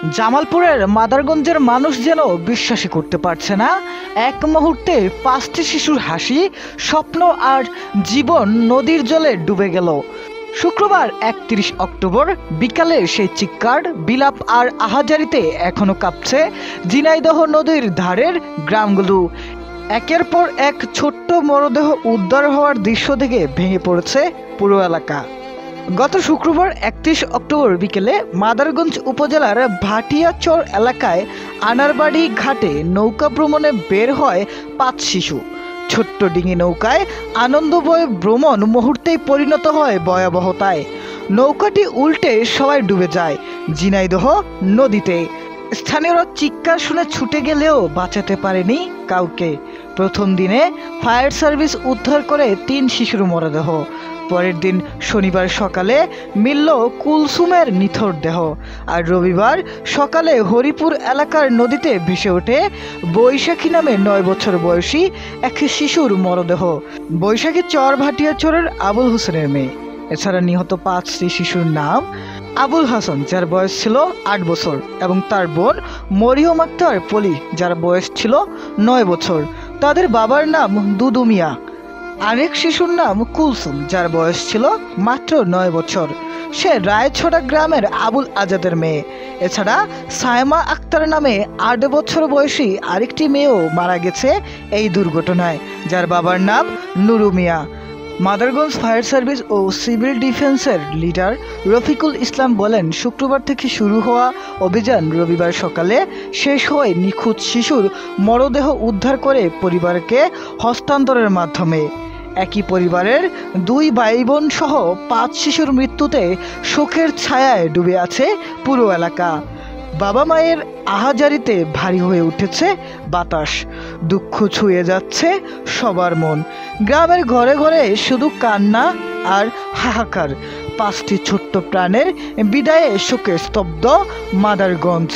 জামালপুরের মাদারগঞ্জের মানুষ যেন বিশ্বাসই করতে পারছে না, এক মুহূর্তে 5টি শিশুর হাসি, স্বপ্ন আর জীবন নদীর জলে ডুবে গেল। শুক্রবার 31 অক্টোবর বিকালে সেই চিৎকার, বিলাপ আর আহাজারিতে এখনো কাঁপছে ঝিনাইদহ নদীর ধারের গ্রামগুলো। একের পর এক ছোট্ট মরদেহ উদ্ধার হওয়ার দৃশ্য থেকে ভেঙে পড়েছে পুরো এলাকা। গত শুক্রবার 31 অক্টোবর বিকেলে মাদারগঞ্জ উপজেলার ভাটিয়াচর এলাকায় আনারবাড়ি ঘাটে নৌকা ভ্রমণে বের হয় 5 শিশু। ছোট্ট ডিঙি নৌকায় আনন্দময় ভ্রমণ মুহূর্তেই পরিণত হয় ভয়াবহতায়। নৌকাটি উল্টে সবাই ডুবে যায় ঝিনাইদহ নদীতে। স্থানীয়রা চিৎকার শুনে ছুটে গেলেও বাঁচাতে পারেনি কাউকে। প্রথম দিনে ফায়ার সার্ভিস উদ্ধার করে 3 শিশুর মরদেহ। পরের দিন শনিবার সকালে মিলল কুলসুমের নিথর দেহ। আর রবিবার সকালে হরিপুর এলাকার নদীতে ভেসে ওঠে বৈশাখী নামে 9 বছর বয়সী এক শিশুর মরদেহ। বৈশাখী চর ভাটিয়াচরের আবুল হোসেনের মেয়ে। এছাড়া নিহত 5টি শিশুর নাম আবুল হাসান, যার বয়স ছিল 8 বছর, এবং তার বোন মরিয়ম আক্তার পলি, যার বয়স ছিল 9 বছর। তাদের বাবার নাম দুদু মিয়া। আরেক শিশুর নাম কুলসুম, যার বয়স ছিল মাত্র 9 বছর। সে রায়ছড়া গ্রামের আবুল আজাদের মেয়ে। এছাড়া সায়মা আক্তার নামে 8 বছর বয়সী আরেকটি মেয়েও মারা গেছে এই দুর্ঘটনায়, যার বাবার নাম নুরু মিয়া। মাদারগঞ্জ ফায়ার সার্ভিস ও সিভিল ডিফেন্সের লিডার রফিকুল ইসলাম বলেন, শুক্রবার থেকে শুরু হওয়া অভিযান রবিবার সকালে শেষ হয় নিখোঁজ শিশুর মরদেহ উদ্ধার করে পরিবারকে হস্তান্তরের মাধ্যমে। একই পরিবারের 2 ভাই বোন সহ 5 শিশুর মৃত্যুতে শোকের ছায়ায় ডুবে আছে পুরো এলাকা। বাবা মায়ের আহাজারিতে ভারী হয়ে উঠেছে বাতাস। দুঃখ ছুঁয়ে যাচ্ছে সবার মন। গ্রামের ঘরে ঘরে শুধু কান্না আর হাহাকার। 5টি ছোট্ট প্রাণের বিদায়ে শোকে স্তব্ধ মাদারগঞ্জ।